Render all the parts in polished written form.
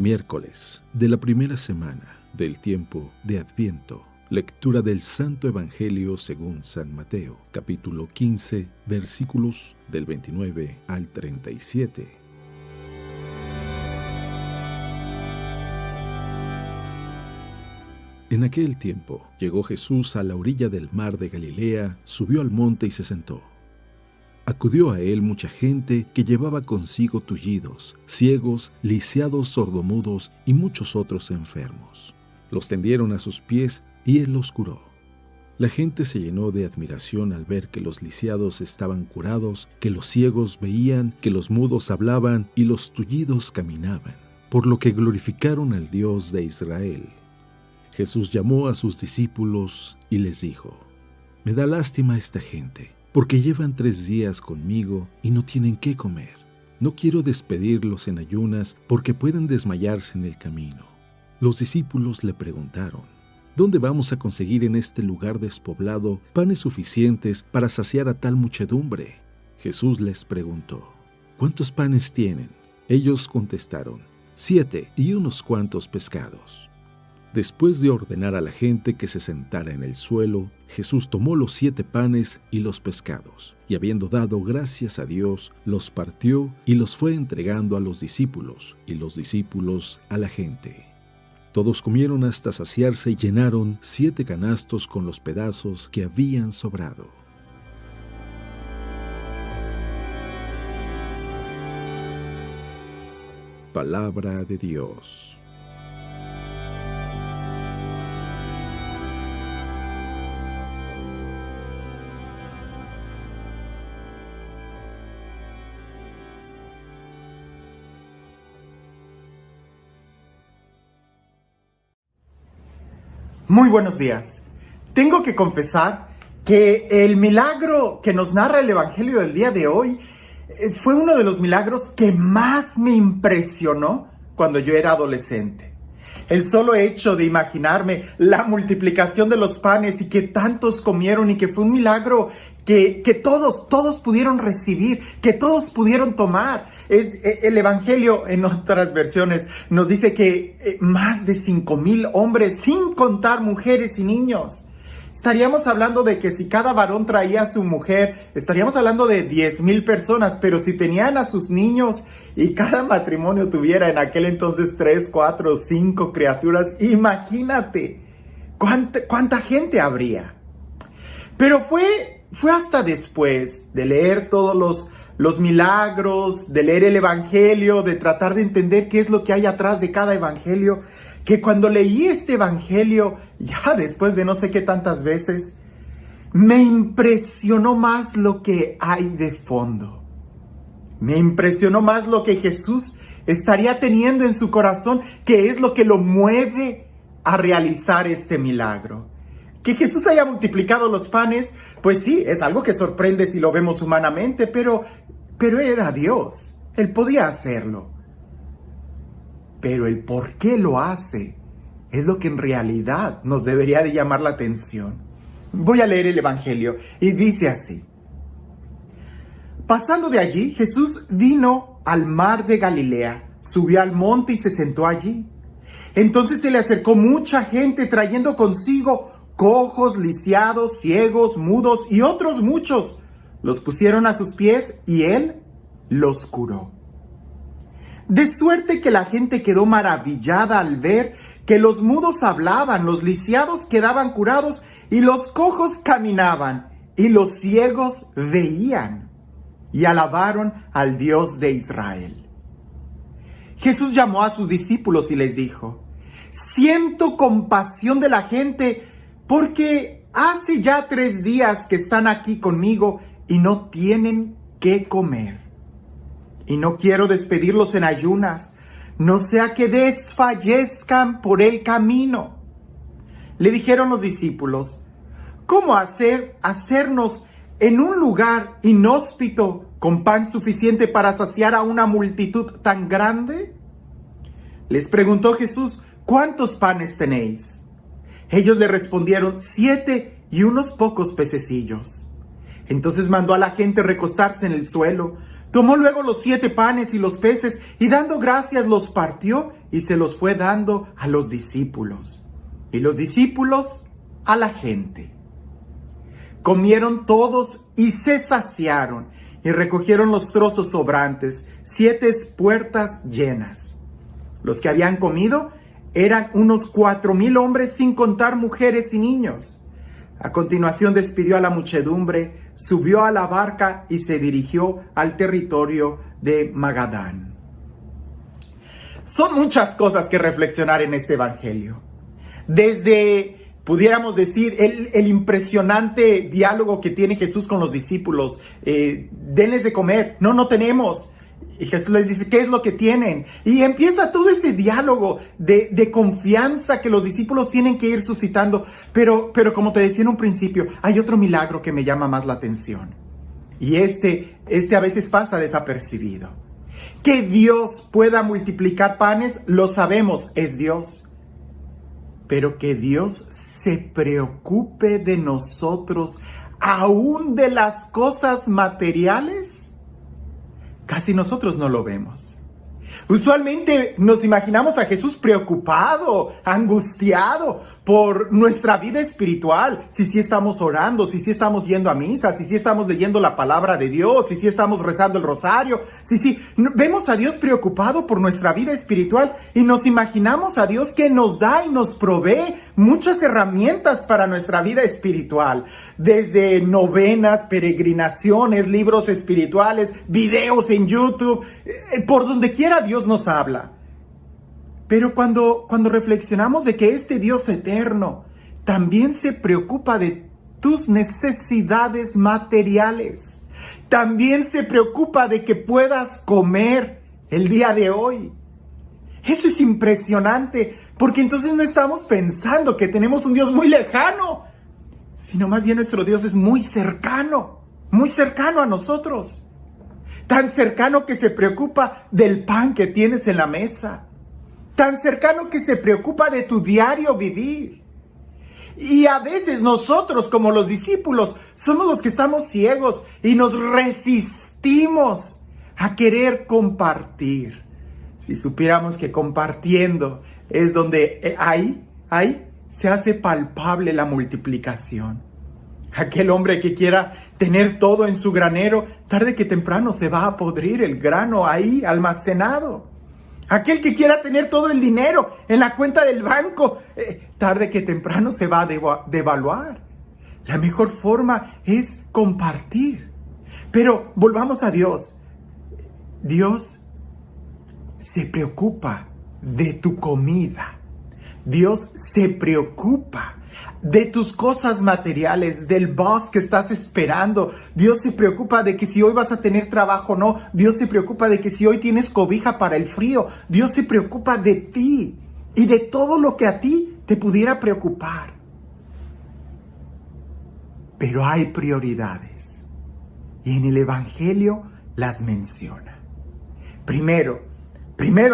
Miércoles de la primera semana del tiempo de Adviento. Lectura del Santo Evangelio según San Mateo, capítulo 15, versículos del 29 al 37. En aquel tiempo llegó Jesús a la orilla del mar de Galilea, subió al monte y se sentó. Acudió a él mucha gente que llevaba consigo tullidos, ciegos, lisiados, sordomudos y muchos otros enfermos. Los tendieron a sus pies y él los curó. La gente se llenó de admiración al ver que los lisiados estaban curados, que los ciegos veían, que los mudos hablaban y los tullidos caminaban, por lo que glorificaron al Dios de Israel. Jesús llamó a sus discípulos y les dijo: «Me da lástima esta gente, porque llevan 3 días conmigo y no tienen qué comer. No quiero despedirlos en ayunas porque pueden desmayarse en el camino». Los discípulos le preguntaron: «¿Dónde vamos a conseguir en este lugar despoblado panes suficientes para saciar a tal muchedumbre?». Jesús les preguntó: «¿Cuántos panes tienen?». Ellos contestaron: 7 y unos cuantos pescados. Después de ordenar a la gente que se sentara en el suelo, Jesús tomó los 7 panes y los pescados, y habiendo dado gracias a Dios, los partió y los fue entregando a los discípulos, y los discípulos a la gente. Todos comieron hasta saciarse y llenaron 7 canastos con los pedazos que habían sobrado. Palabra de Dios. Muy buenos días. Tengo que confesar que el milagro que nos narra el Evangelio del día de hoy fue uno de los milagros que más me impresionó cuando yo era adolescente. El solo hecho de imaginarme la multiplicación de los panes y que tantos comieron y que fue un milagro que todos pudieron recibir, que todos pudieron tomar. El Evangelio en otras versiones nos dice que más de 5,000 hombres, sin contar mujeres y niños. Estaríamos hablando de que si cada varón traía a su mujer, estaríamos hablando de 10,000 personas, pero si tenían a sus niños y cada matrimonio tuviera en aquel entonces 3, 4, 5 criaturas, imagínate cuánta gente habría. Pero fue hasta después de leer todos los milagros, de leer el Evangelio, de tratar de entender qué es lo que hay atrás de cada Evangelio, que cuando leí este Evangelio, ya después de no sé qué tantas veces, me impresionó más lo que hay de fondo. Me impresionó más lo que Jesús estaría teniendo en su corazón, que es lo que lo mueve a realizar este milagro. Que Jesús haya multiplicado los panes, pues sí, es algo que sorprende si lo vemos humanamente, pero era Dios. Él podía hacerlo. Pero el por qué lo hace es lo que en realidad nos debería de llamar la atención. Voy a leer el Evangelio y dice así: Pasando de allí, Jesús vino al mar de Galilea, subió al monte y se sentó allí. Entonces se le acercó mucha gente trayendo consigo cojos, lisiados, ciegos, mudos y otros muchos. Los pusieron a sus pies y él los curó. De suerte que la gente quedó maravillada al ver que los mudos hablaban, los lisiados quedaban curados y los cojos caminaban y los ciegos veían, y alabaron al Dios de Israel. Jesús llamó a sus discípulos y les dijo: Siento compasión de la gente, porque hace ya 3 días que están aquí conmigo y no tienen qué comer. Y no quiero despedirlos en ayunas, no sea que desfallezcan por el camino. Le dijeron los discípulos: ¿Cómo hacernos en un lugar inhóspito con pan suficiente para saciar a una multitud tan grande? Les preguntó Jesús: ¿Cuántos panes tenéis? Ellos le respondieron: 7 y unos pocos pececillos. Entonces mandó a la gente recostarse en el suelo. Tomó luego los 7 panes y los peces y dando gracias los partió y se los fue dando a los discípulos. Y los discípulos a la gente. Comieron todos y se saciaron y recogieron los trozos sobrantes, 7 puertas llenas. Los que habían comido eran unos 4,000 hombres sin contar mujeres y niños. A continuación despidió a la muchedumbre, subió a la barca y se dirigió al territorio de Magadán. Son muchas cosas que reflexionar en este evangelio. Desde, pudiéramos decir, el impresionante diálogo que tiene Jesús con los discípulos. Denles de comer. No tenemos. Y Jesús les dice, ¿qué es lo que tienen? Y empieza todo ese diálogo de confianza que los discípulos tienen que ir suscitando. Pero como te decía en un principio, hay otro milagro que me llama más la atención. Y este a veces pasa desapercibido. Que Dios pueda multiplicar panes, lo sabemos, es Dios. Pero que Dios se preocupe de nosotros, aún de las cosas materiales, casi nosotros no lo vemos. Usualmente nos imaginamos a Jesús preocupado, angustiado por nuestra vida espiritual. Si sí estamos orando, si sí estamos yendo a misa, si sí estamos leyendo la palabra de Dios, si sí estamos rezando el rosario. Sí, vemos a Dios preocupado por nuestra vida espiritual y nos imaginamos a Dios que nos da y nos provee muchas herramientas para nuestra vida espiritual. Desde novenas, peregrinaciones, libros espirituales, videos en YouTube, por donde quiera Dios nos habla. Pero cuando reflexionamos de que este Dios eterno también se preocupa de tus necesidades materiales, también se preocupa de que puedas comer el día de hoy. Eso es impresionante, porque entonces no estamos pensando que tenemos un Dios muy lejano, sino más bien nuestro Dios es muy cercano a nosotros. Tan cercano que se preocupa del pan que tienes en la mesa. Tan cercano que se preocupa de tu diario vivir. Y a veces nosotros, como los discípulos, somos los que estamos ciegos y nos resistimos a querer compartir. Si supiéramos que compartiendo es donde ahí se hace palpable la multiplicación. Aquel hombre que quiera tener todo en su granero, tarde que temprano se va a podrir el grano ahí almacenado. Aquel que quiera tener todo el dinero en la cuenta del banco, tarde que temprano se va a devaluar. La mejor forma es compartir. Pero volvamos a Dios. Dios se preocupa de tu comida. Dios se preocupa de tus cosas materiales, del bus que estás esperando. Dios se preocupa de que si hoy vas a tener trabajo o no. Dios se preocupa de que si hoy tienes cobija para el frío. Dios se preocupa de ti y de todo lo que a ti te pudiera preocupar. Pero hay prioridades y en el Evangelio las menciona. Primero,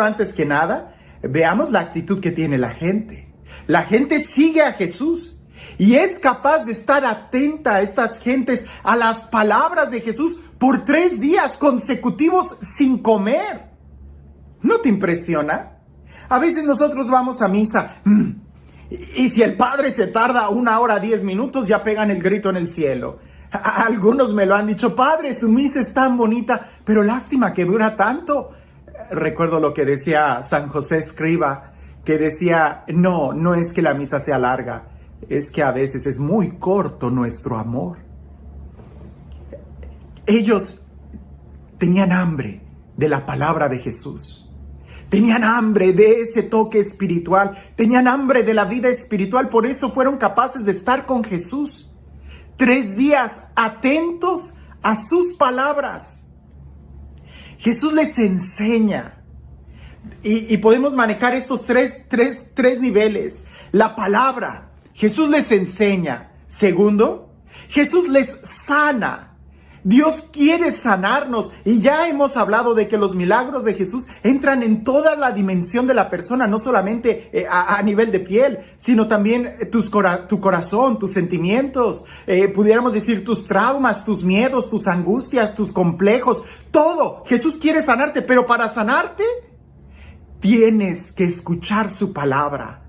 antes que nada, veamos la actitud que tiene la gente. La gente sigue a Jesús y es capaz de estar atenta a estas gentes, a las palabras de Jesús por 3 días consecutivos sin comer. ¿No te impresiona? A veces nosotros vamos a misa y si el padre se tarda 1 hora 10 minutos ya pegan el grito en el cielo. Algunos me lo han dicho, padre, su misa es tan bonita, pero lástima que dura tanto. Recuerdo lo que decía San José Escriba, que decía, no es que la misa sea larga, es que a veces es muy corto nuestro amor. Ellos tenían hambre de la palabra de Jesús, tenían hambre de ese toque espiritual, tenían hambre de la vida espiritual, por eso fueron capaces de estar con Jesús 3 días atentos a sus palabras. Jesús les enseña. Y podemos manejar estos tres niveles. La palabra, Jesús les enseña. Segundo, Jesús les sana. Dios quiere sanarnos y ya hemos hablado de que los milagros de Jesús entran en toda la dimensión de la persona, no solamente a nivel de piel, sino también tu corazón, tus sentimientos, pudiéramos decir tus traumas, tus miedos, tus angustias, tus complejos, todo. Jesús quiere sanarte, pero para sanarte tienes que escuchar su palabra.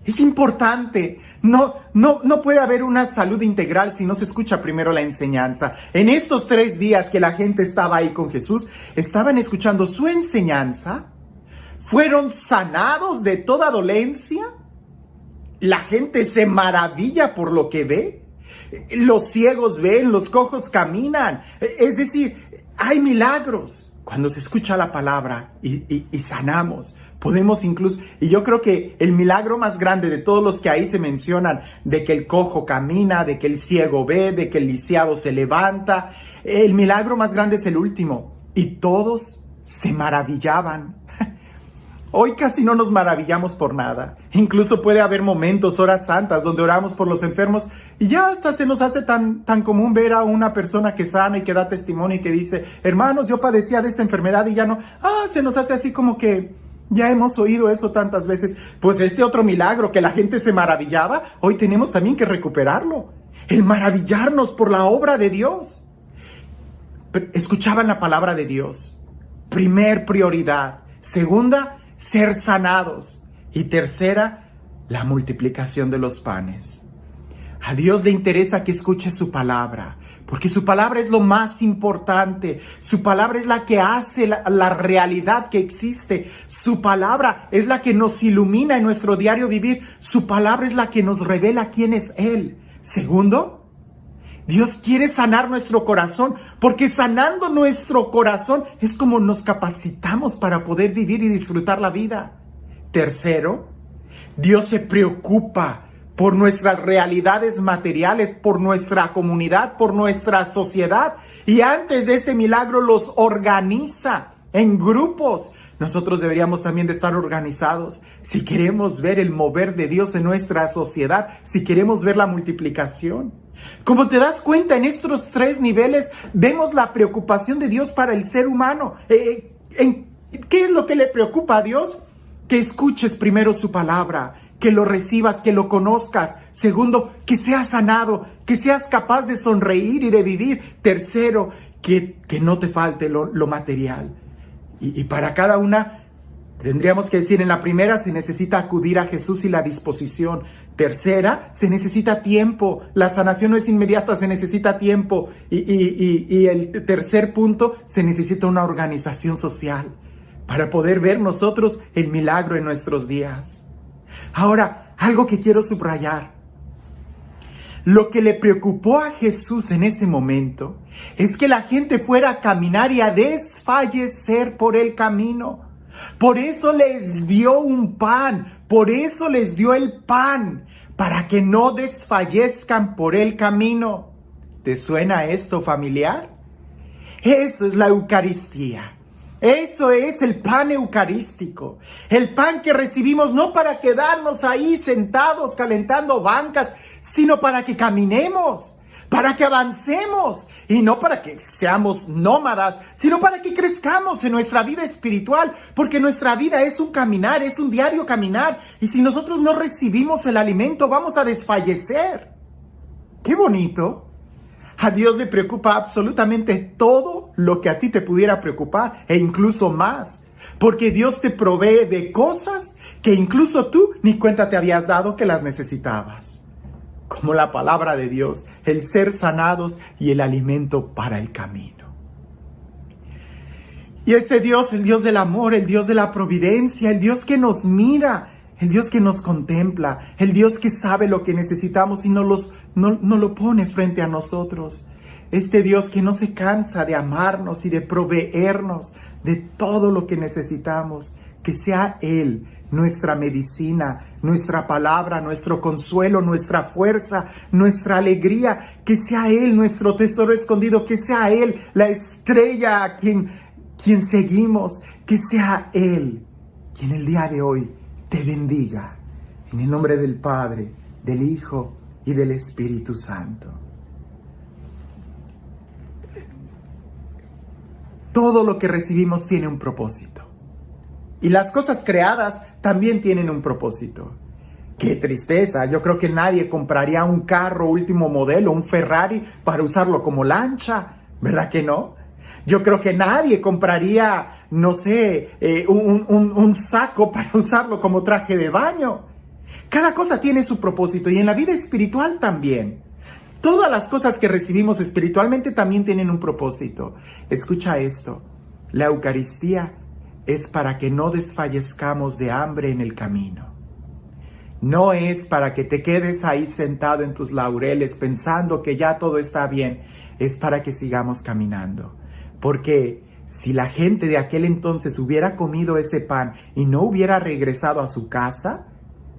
Es importante. No puede haber una salud integral si no se escucha primero la enseñanza. En estos 3 días que la gente estaba ahí con Jesús, estaban escuchando su enseñanza, fueron sanados de toda dolencia. La gente se maravilla por lo que ve. Los ciegos ven, los cojos caminan. Es decir, hay milagros cuando se escucha la palabra y sanamos. Podemos incluso, y yo creo que el milagro más grande de todos los que ahí se mencionan, de que el cojo camina, de que el ciego ve, de que el lisiado se levanta, el milagro más grande es el último. Y todos se maravillaban. Hoy casi no nos maravillamos por nada. Incluso puede haber momentos, horas santas, donde oramos por los enfermos y ya hasta se nos hace tan común ver a una persona que sana y que da testimonio y que dice, hermanos, yo padecía de esta enfermedad y ya no. Se nos hace así como que ya hemos oído eso tantas veces. Pues este otro milagro que la gente se maravillaba, hoy tenemos también que recuperarlo. El maravillarnos por la obra de Dios. Escuchaban la palabra de Dios. Primer prioridad. Segunda, ser sanados. Y tercera, la multiplicación de los panes. A Dios le interesa que escuche su palabra, porque su palabra es lo más importante. Su palabra es la que hace la realidad que existe. Su palabra es la que nos ilumina en nuestro diario vivir. Su palabra es la que nos revela quién es Él. Segundo, Dios quiere sanar nuestro corazón, porque sanando nuestro corazón es como nos capacitamos para poder vivir y disfrutar la vida. Tercero, Dios se preocupa por nuestras realidades materiales, por nuestra comunidad, por nuestra sociedad. Y antes de este milagro los organiza en grupos. Nosotros deberíamos también de estar organizados si queremos ver el mover de Dios en nuestra sociedad, si queremos ver la multiplicación. Como te das cuenta, en estos 3 niveles vemos la preocupación de Dios para el ser humano. ¿Qué es lo que le preocupa a Dios? Que escuches primero su palabra, que lo recibas, que lo conozcas. Segundo, que seas sanado, que seas capaz de sonreír y de vivir. Tercero, que no te falte lo material. Y para cada una, tendríamos que decir, en la primera se necesita acudir a Jesús y la disposición. Tercera, se necesita tiempo. La sanación no es inmediata, se necesita tiempo. Y el tercer punto, se necesita una organización social para poder ver nosotros el milagro en nuestros días. Ahora, algo que quiero subrayar. Lo que le preocupó a Jesús en ese momento es que la gente fuera a caminar y a desfallecer por el camino. Por eso les dio un pan, por eso les dio el pan, para que no desfallezcan por el camino. ¿Te suena esto familiar? Eso es la Eucaristía. Eso es el pan eucarístico, el pan que recibimos no para quedarnos ahí sentados calentando bancas, sino para que caminemos, para que avancemos y no para que seamos nómadas, sino para que crezcamos en nuestra vida espiritual, porque nuestra vida es un caminar, es un diario caminar, y si nosotros no recibimos el alimento vamos a desfallecer. ¡Qué bonito! A Dios le preocupa absolutamente todo lo que a ti te pudiera preocupar e incluso más. Porque Dios te provee de cosas que incluso tú ni cuenta te habías dado que las necesitabas. Como la palabra de Dios, el ser sanados y el alimento para el camino. Y este Dios, el Dios del amor, el Dios de la providencia, el Dios que nos mira, el Dios que nos contempla, el Dios que sabe lo que necesitamos y no lo pone frente a nosotros. Este Dios que no se cansa de amarnos y de proveernos de todo lo que necesitamos. Que sea Él nuestra medicina, nuestra palabra, nuestro consuelo, nuestra fuerza, nuestra alegría. Que sea Él nuestro tesoro escondido. Que sea Él la estrella a quien seguimos. Que sea Él quien el día de hoy te bendiga, en el nombre del Padre, del Hijo y del Espíritu Santo. todo lo que recibimos tiene un propósito. Y las cosas creadas también tienen un propósito. ¡Qué tristeza! Yo creo que nadie compraría un carro último modelo, un Ferrari, para usarlo como lancha, ¿verdad que no? Yo creo que nadie compraría, no sé, un saco para usarlo como traje de baño. Cada cosa tiene su propósito y en la vida espiritual también. Todas las cosas que recibimos espiritualmente también tienen un propósito. Escucha esto, la Eucaristía es para que no desfallezcamos de hambre en el camino. No es para que te quedes ahí sentado en tus laureles pensando que ya todo está bien, es para que sigamos caminando. Porque si la gente de aquel entonces hubiera comido ese pan y no hubiera regresado a su casa,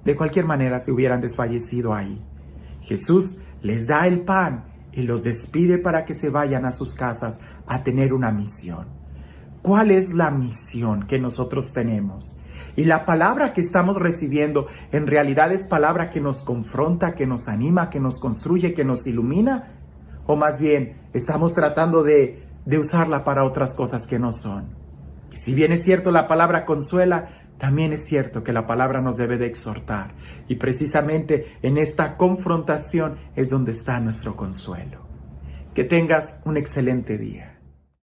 de cualquier manera se hubieran desfallecido ahí. Jesús les da el pan y los despide para que se vayan a sus casas a tener una misión. ¿Cuál es la misión que nosotros tenemos? Y la palabra que estamos recibiendo en realidad es palabra que nos confronta, que nos anima, que nos construye, que nos ilumina. O más bien, estamos tratando de usarla para otras cosas que no son. Y si bien es cierto la palabra consuela, también es cierto que la palabra nos debe de exhortar. Y precisamente en esta confrontación es donde está nuestro consuelo. Que tengas un excelente día.